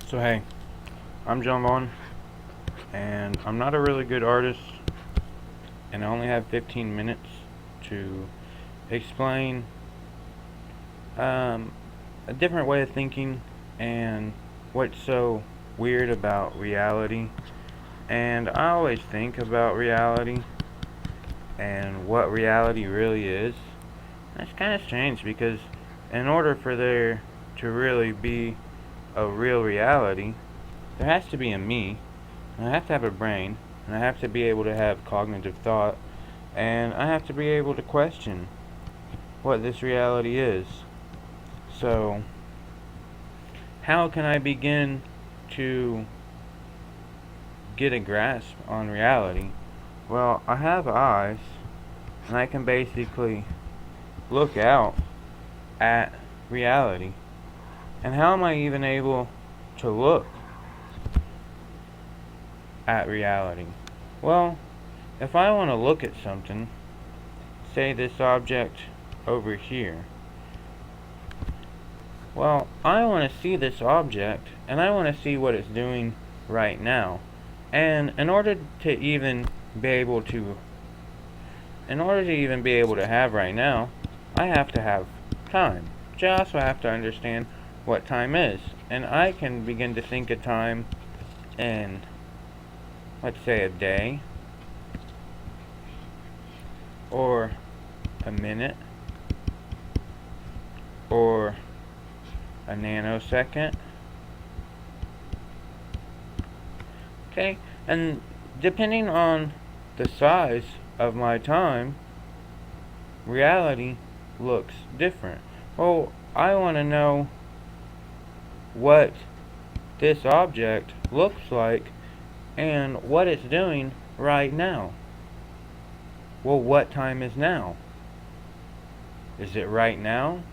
So hey, I'm John Vaughn, and I'm not a really good artist, and I only have 15 minutes to explain um, a different way of thinking and what's so weird about reality. And I always think about reality and what reality really is. That's kind of strange because in order for there to really be a real reality, there has to be a me, and I have to have a brain, and I have to be able to have cognitive thought, and I have to be able to question what this reality is. So, how can I begin to get a grasp on reality? Well, I have eyes, and I can basically look out at reality. And how am I even able to look at reality? Well, if I want to look at something, say this object over here, well, I want to see this object, and I want to see what it's doing right now. And in order to even be able to have right now, I have to have time. But I also have to understand what time is. And I can begin to think of time in, let's say, a day, or a minute, or a nanosecond. Okay, and depending on the size of my time, reality looks different. Well, I want to know what this object looks like and what it's doing right now. Well, what time is now? Is it right now?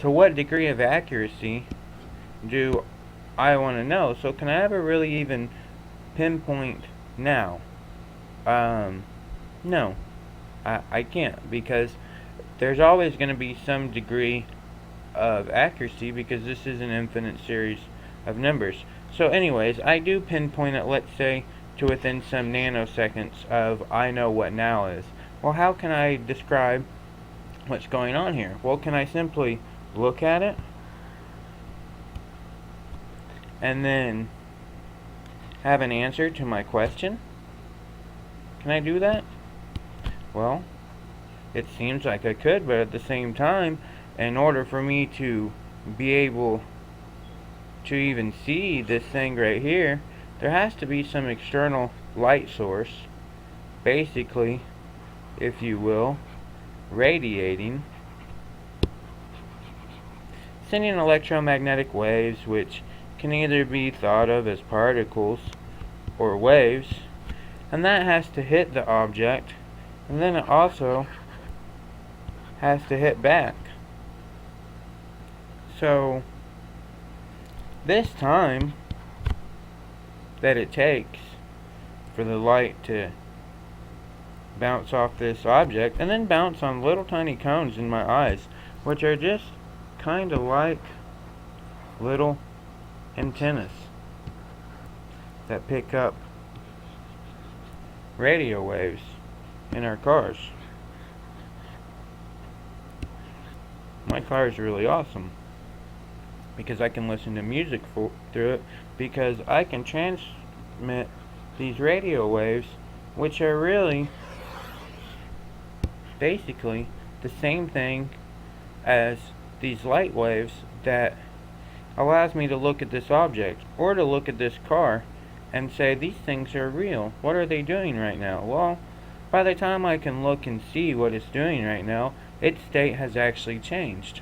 To what degree of accuracy do I want to know? So can I ever really even pinpoint now? No, I can't, because there's always going to be some degree of accuracy because this is an infinite series of numbers. So anyways, I do pinpoint it, let's say, to within some nanoseconds of I know what now is. Well, how can I describe what's going on here? Well, can I simply look at it and then have an answer to my question? Can I do that? Well, it seems like I could, but at the same time, in order for me to be able to even see this thing right here, there has to be some external light source, basically, if you will, radiating, sending electromagnetic waves, which can either be thought of as particles or waves, and that has to hit the object, and then it also has to hit back. So this time that it takes for the light to bounce off this object and then bounce on little tiny cones in my eyes, which are just kind of like little antennas that pick up radio waves in our cars. My car is really awesome because I can listen to music through it, because I can transmit these radio waves, which are really basically the same thing as these light waves that allows me to look at this object or to look at this car and say these things are real. What are they doing right now? Well, by the time I can look and see what it's doing right now, its state has actually changed.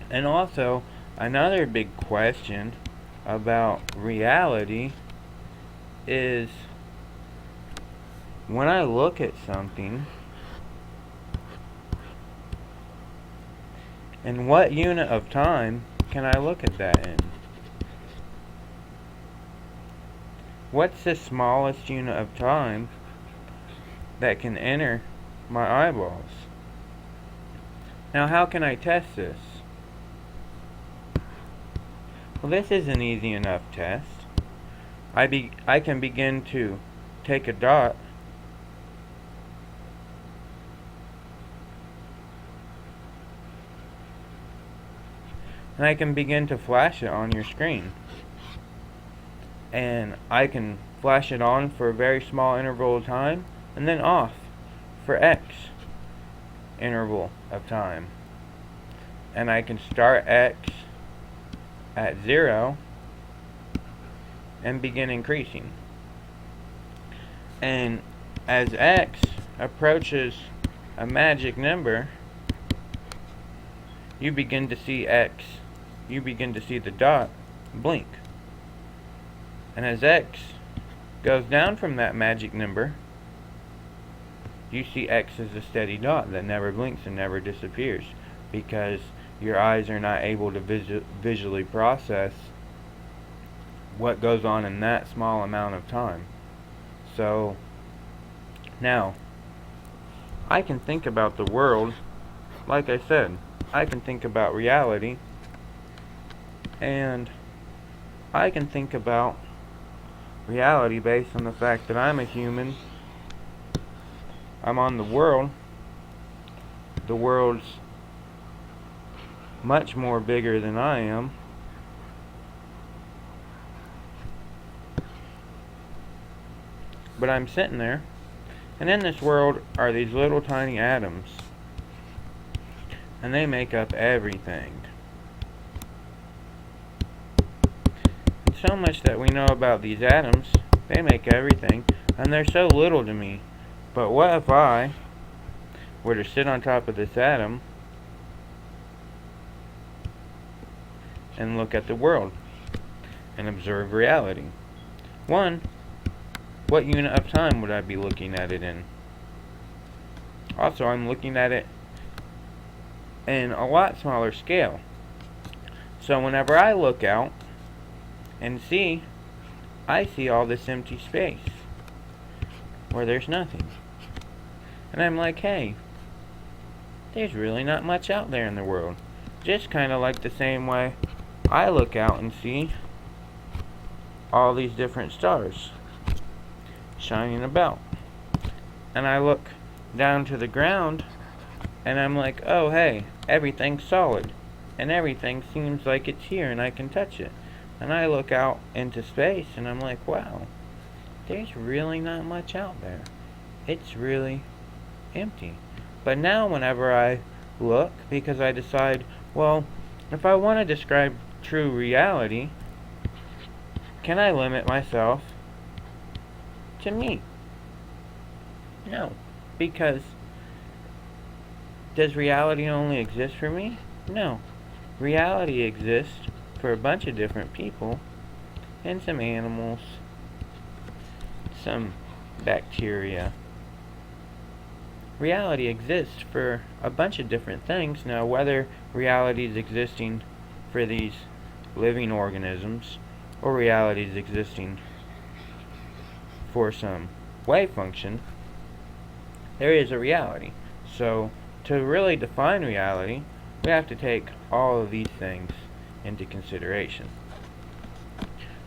And also, another big question about reality is, when I look at something, in what unit of time can I look at that in? What's the smallest unit of time that can enter my eyeballs? Now, how can I test this? Well, this is an easy enough test. I can begin to take a dot and I can begin to flash it on your screen. And I can flash it on for a very small interval of time and then off for X interval of time. And I can start X at 0 and begin increasing. And as X approaches a magic number, you begin to see the dot blink. And as X goes down from that magic number, you see X as a steady dot that never blinks and never disappears, because your eyes are not able to visually process what goes on in that small amount of time. So now I can think about the world, like I said, I can think about reality, and I can think about reality based on the fact that I'm a human. I'm on the world. The world's much more bigger than I am. But I'm sitting there, and in this world are these little tiny atoms, and they make up everything. And so much that we know about these atoms, they make everything, and they're so little to me. But what if I were to sit on top of this atom and look at the world and observe reality? One, what unit of time would I be looking at it in? Also, I'm looking at it in a lot smaller scale. So whenever I look out and see, I see all this empty space where there's nothing. And I'm like, hey, there's really not much out there in the world. Just kind of like the same way I look out and see all these different stars shining about. And I look down to the ground and I'm like, oh hey, everything's solid. And everything seems like it's here and I can touch it. And I look out into space and I'm like, wow, there's really not much out there. It's really empty. But now whenever I look, because I decide, well, if I want to describe true reality, can I limit myself to me? No. Because does reality only exist for me? No. Reality exists for a bunch of different people and some animals, some bacteria. Reality exists for a bunch of different things. Now, whether reality is existing for these living organisms or reality is existing for some wave function, there is a reality. So, to really define reality, we have to take all of these things into consideration.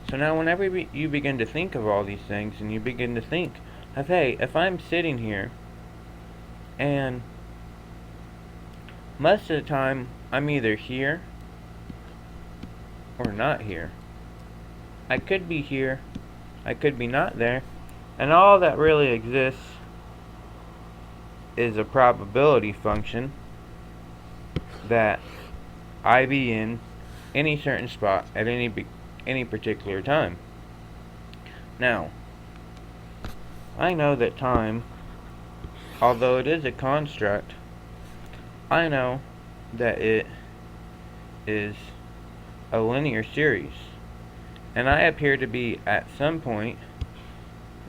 So now whenever you begin to think of all these things, and you begin to think of, hey, if I'm sitting here, and most of the time I'm either here or not here. I could be here, I could be not there, and all that really exists is a probability function that I be in any certain spot at any particular time. Now, I know that time, although it is a construct, I know that it is a linear series, and I appear to be at some point.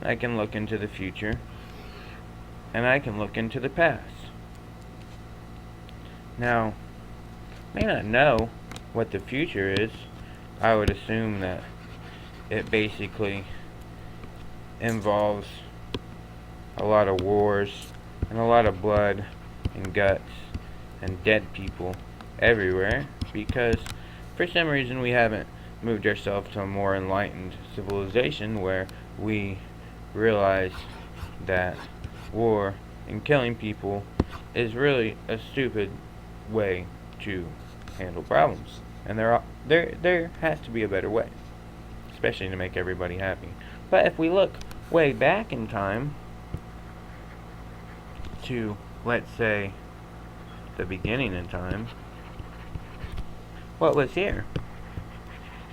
I can look into the future, and I can look into the past. Now, I may not know what the future is. I would assume that it basically involves a lot of wars and a lot of blood and guts and dead people everywhere, because for some reason we haven't moved ourselves to a more enlightened civilization where we realize that war and killing people is really a stupid way to handle problems. And there has to be a better way, especially to make everybody happy. But if we look way back in time to, let's say, the beginning in time, what was here?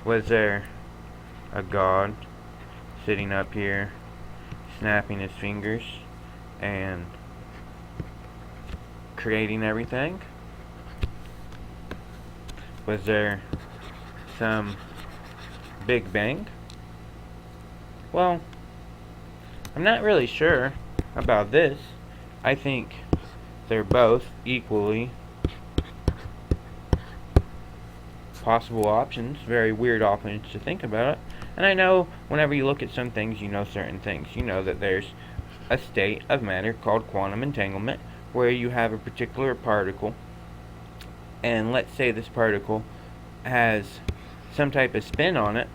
Was there a god sitting up here snapping his fingers and creating everything? Was there some Big Bang? Well, I'm not really sure about this. I think they're both equally possible options, very weird options to think about. And I know whenever you look at some things, you know certain things. You know that there's a state of matter called quantum entanglement, where you have a particular particle, and let's say this particle has some type of spin on it,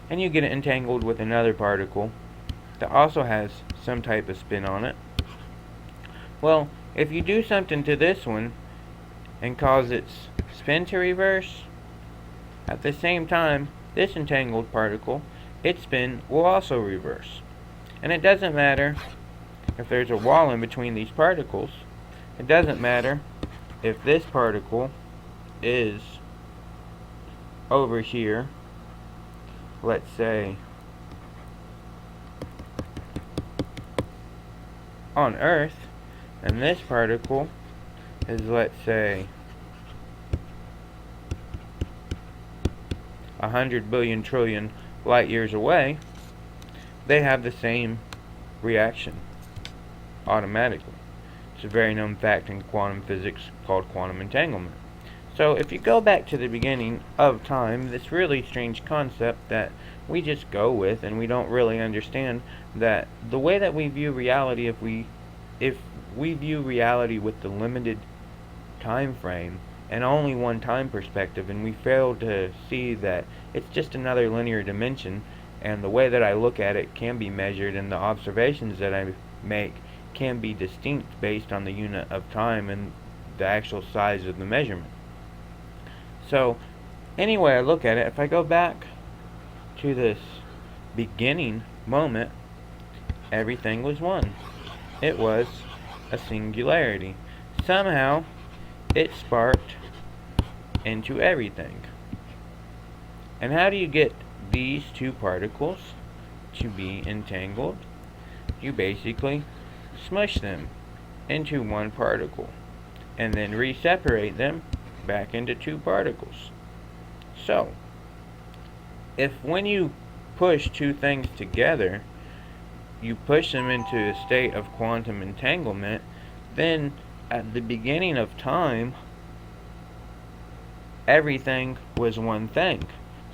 and you get it entangled with another particle that also has some type of spin on it. Well, if you do something to this one and cause its spin to reverse, at the same time, this entangled particle, its spin will also reverse. And it doesn't matter if there's a wall in between these particles. It doesn't matter if this particle is over here, let's say on Earth, and this particle is, let's say, 100 billion trillion light years away. They have the same reaction automatically. It's a very known fact in quantum physics called quantum entanglement. So if you go back to the beginning of time, this really strange concept that we just go with, and we don't really understand that the way that we view reality, if we view reality with the limited time frame and only one time perspective, and we fail to see that it's just another linear dimension, and the way that I look at it can be measured, and the observations that I make can be distinct based on the unit of time and the actual size of the measurement. So, anyway I look at it, if I go back to this beginning moment, everything was one. It was a singularity. Somehow, it sparked into everything. And how do you get these two particles to be entangled? You basically smush them into one particle and then re-separate them back into two particles. So, if when you push two things together, you push them into a state of quantum entanglement, then at the beginning of time, everything was one thing.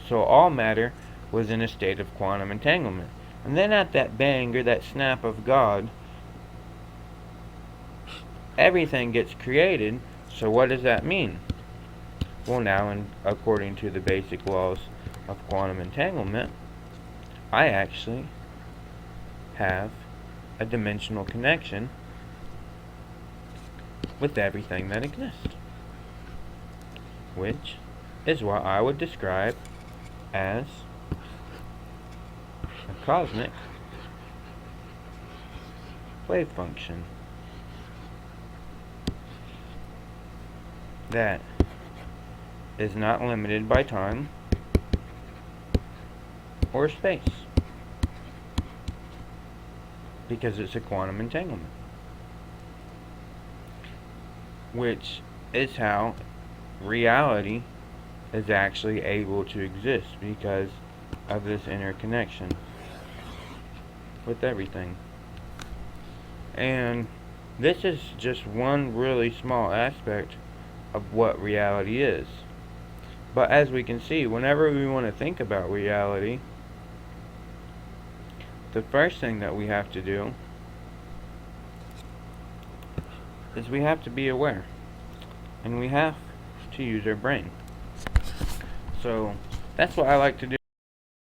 So all matter was in a state of quantum entanglement. And then at that bang, or that snap of God, everything gets created. So what does that mean? Well, now, according to the basic laws of quantum entanglement, I actually have a dimensional connection with everything that exists, which is what I would describe as a cosmic wave function that is not limited by time or space, because it's a quantum entanglement, which is how reality is actually able to exist, because of this interconnection with everything. And this is just one really small aspect of what reality is. But as we can see, whenever we want to think about reality, the first thing that we have to do is we have to be aware, and we have to use our brain. So that's what I like to do.